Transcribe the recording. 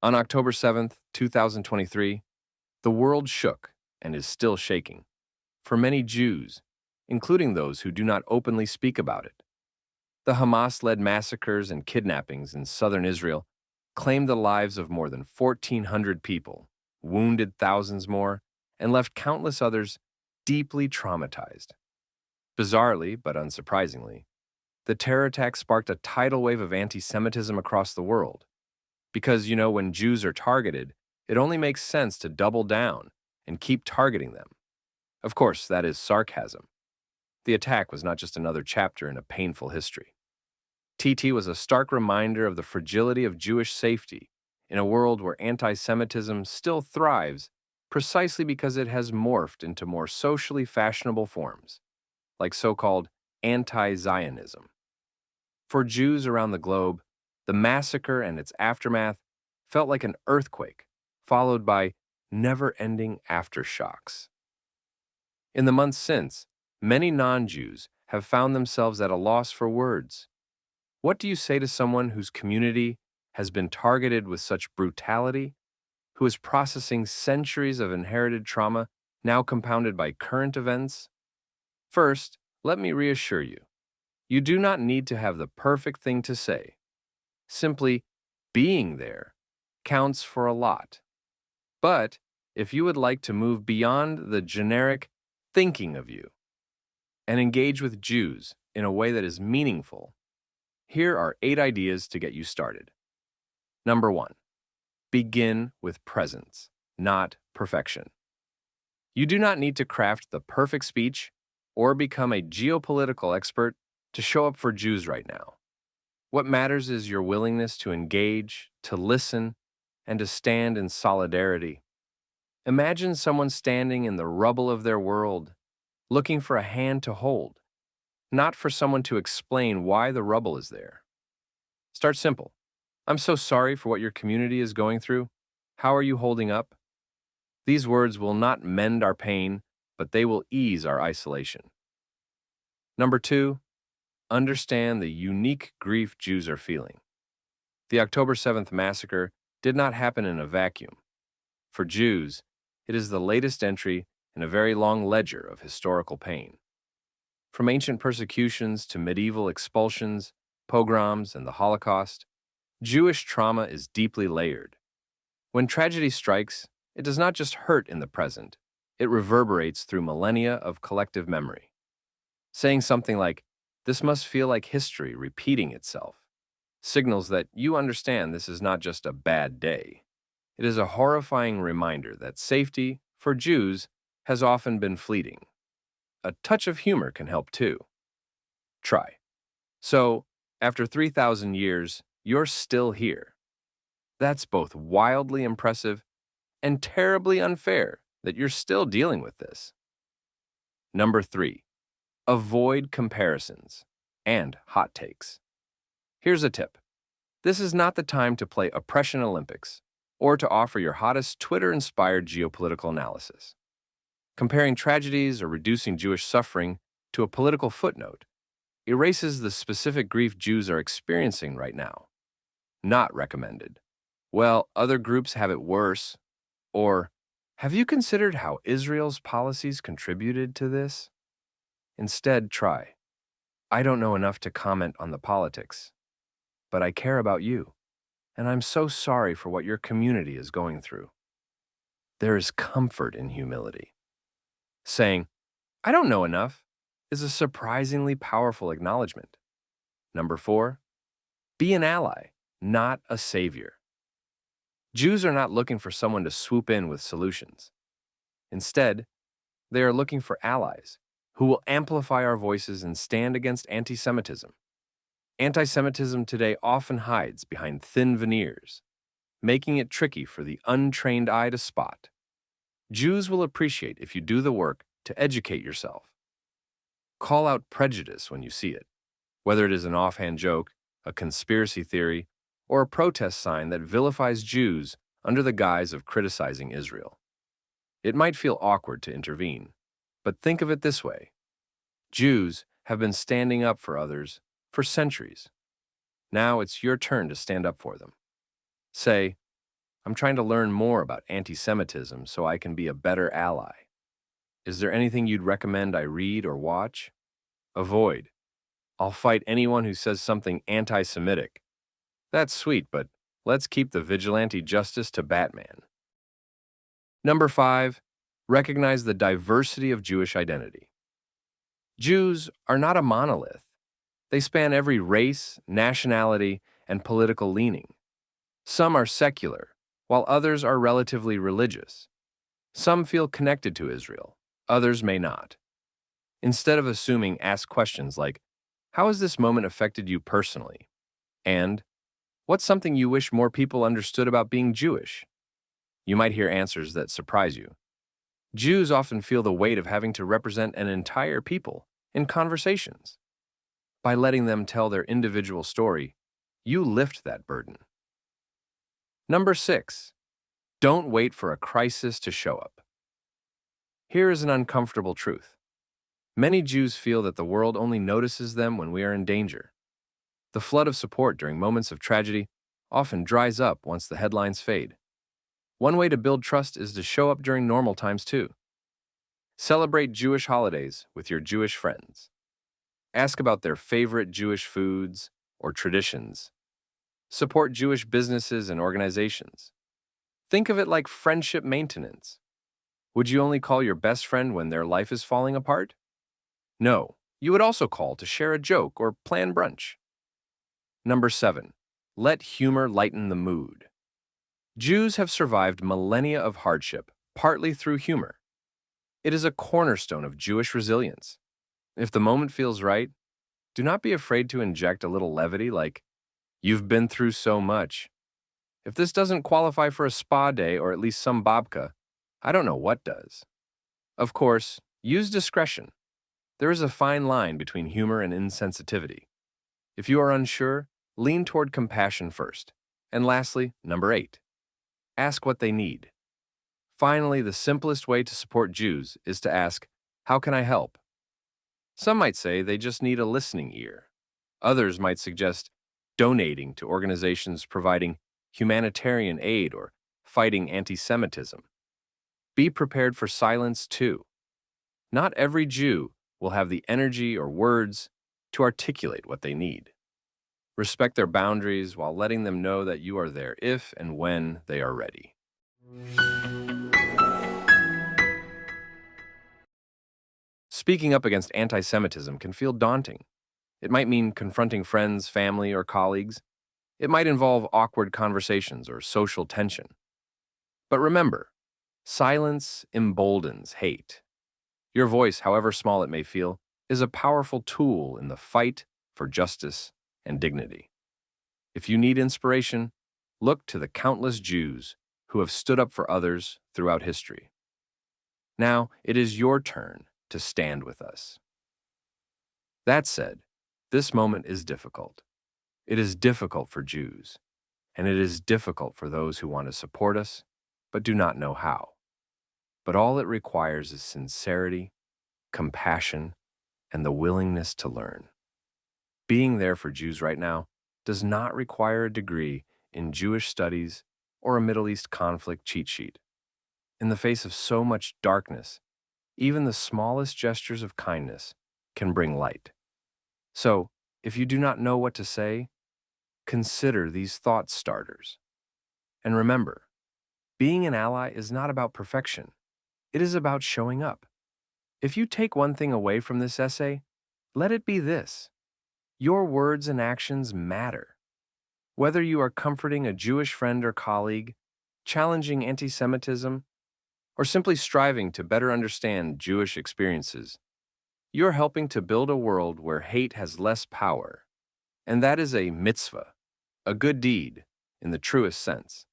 On October 7th, 2023, the world shook and is still shaking. For many Jews, including those who do not openly speak about it, the Hamas led massacres and kidnappings in southern Israel claimed the lives of more than 1,400 people, wounded thousands more, and left countless others deeply traumatized. Bizarrely, but unsurprisingly, the terror attack sparked a tidal wave of anti Semitism across the world. Because, when Jews are targeted, it only makes sense to double down and keep targeting them. Of course, that is sarcasm. The attack was not just another chapter in a painful history. TT was a stark reminder of the fragility of Jewish safety in a world where anti Semitism still thrives precisely because it has morphed into more socially fashionable forms, like so called anti Zionism. For Jews around the globe, the massacre and its aftermath felt like an earthquake, followed by never ending aftershocks. In the months since, many non Jews have found themselves at a loss for words. What do you say to someone whose community has been targeted with such brutality, who is processing centuries of inherited trauma now compounded by current events? First, let me reassure you, you do not need to have the perfect thing to say. Simply being there counts for a lot. But if you would like to move beyond the generic thinking of you and engage with Jews in a way that is meaningful, here are 8 ideas to get you started. Number 1, begin with presence, not perfection. You do not need to craft the perfect speech or become a geopolitical expert to show up for Jews right now. What matters is your willingness to engage, to listen, and to stand in solidarity. Imagine someone standing in the rubble of their world, looking for a hand to hold, not for someone to explain why the rubble is there. Start simple. I'm so sorry for what your community is going through. How are you holding up? These words will not mend our pain, but they will ease our isolation. Number 2, understand the unique grief Jews are feeling. The October 7th massacre did not happen in a vacuum. For Jews, it is the latest entry in a very long ledger of historical pain. From ancient persecutions to medieval expulsions, pogroms, and the Holocaust, Jewish trauma is deeply layered. When tragedy strikes, it does not just hurt in the present, it reverberates through millennia of collective memory. Saying something like, "This must feel like history repeating itself," signals that you understand this is not just a bad day. It is a horrifying reminder that safety, for Jews, has often been fleeting. A touch of humor can help too. Try. So, after 3,000 years, you're still here. That's both wildly impressive and terribly unfair that you're still dealing with this. Number 3, avoid comparisons and hot takes. Here's a tip. This is not the time to play Oppression Olympics or to offer your hottest Twitter-inspired geopolitical analysis. Comparing tragedies or reducing Jewish suffering to a political footnote erases the specific grief Jews are experiencing right now. Not recommended. Well, other groups have it worse. Or, have you considered how Israel's policies contributed to this? Instead, try. I don't know enough to comment on the politics, but I care about you, and I'm so sorry for what your community is going through. There is comfort in humility. Saying, I don't know enough, is a surprisingly powerful acknowledgement. Number 4, be an ally, not a savior. Jews are not looking for someone to swoop in with solutions. Instead, they are looking for allies who will amplify our voices and stand against anti-Semitism. Anti-Semitism today often hides behind thin veneers, making it tricky for the untrained eye to spot. Jews will appreciate if you do the work to educate yourself. Call out prejudice when you see it, whether it is an offhand joke, a conspiracy theory, or a protest sign that vilifies Jews under the guise of criticizing Israel. It might feel awkward to intervene, but think of it this way. Jews have been standing up for others for centuries. Now it's your turn to stand up for them. Say, I'm trying to learn more about anti-Semitism so I can be a better ally. Is there anything you'd recommend I read or watch? Avoid. I'll fight anyone who says something anti-Semitic. That's sweet, but let's keep the vigilante justice to Batman. Number 5, recognize the diversity of Jewish identity. Jews are not a monolith. They span every race, nationality, and political leaning. Some are secular, while others are relatively religious. Some feel connected to Israel, others may not. Instead of assuming, ask questions like, how has this moment affected you personally? And, what's something you wish more people understood about being Jewish? You might hear answers that surprise you. Jews often feel the weight of having to represent an entire people in conversations. By letting them tell their individual story, you lift that burden. Number 6, don't wait for a crisis to show up. Here is an uncomfortable truth. Many Jews feel that the world only notices them when we are in danger. The flood of support during moments of tragedy often dries up once the headlines fade. One way to build trust is to show up during normal times too. Celebrate Jewish holidays with your Jewish friends. Ask about their favorite Jewish foods or traditions. Support Jewish businesses and organizations. Think of it like friendship maintenance. Would you only call your best friend when their life is falling apart? No, you would also call to share a joke or plan brunch. Number 7, let humor lighten the mood. Jews have survived millennia of hardship, partly through humor. It is a cornerstone of Jewish resilience. If the moment feels right, do not be afraid to inject a little levity like, you've been through so much. If this doesn't qualify for a spa day or at least some babka, I don't know what does. Of course, use discretion. There is a fine line between humor and insensitivity. If you are unsure, lean toward compassion first. And lastly, number 8, ask what they need. Finally, the simplest way to support Jews is to ask, how can I help? Some might say they just need a listening ear. Others might suggest donating to organizations providing humanitarian aid or fighting anti-Semitism. Be prepared for silence too. Not every Jew will have the energy or words to articulate what they need. Respect their boundaries while letting them know that you are there if and when they are ready. Speaking up against anti-Semitism can feel daunting. It might mean confronting friends, family, or colleagues. It might involve awkward conversations or social tension. But remember, silence emboldens hate. Your voice, however small it may feel, is a powerful tool in the fight for justice and dignity. If you need inspiration, look to the countless Jews who have stood up for others throughout history. Now, it is your turn to stand with us. That said, this moment is difficult. It is difficult for Jews, and it is difficult for those who want to support us but do not know how. But all it requires is sincerity, compassion, and the willingness to learn. Being there for Jews right now does not require a degree in Jewish studies or a Middle East conflict cheat sheet. In the face of so much darkness, even the smallest gestures of kindness can bring light. So, if you do not know what to say, consider these thought starters. And remember, being an ally is not about perfection. It is about showing up. If you take one thing away from this essay, let it be this: your words and actions matter. Whether you are comforting a Jewish friend or colleague, challenging anti-Semitism, or simply striving to better understand Jewish experiences, you're helping to build a world where hate has less power. And that is a mitzvah, a good deed in the truest sense.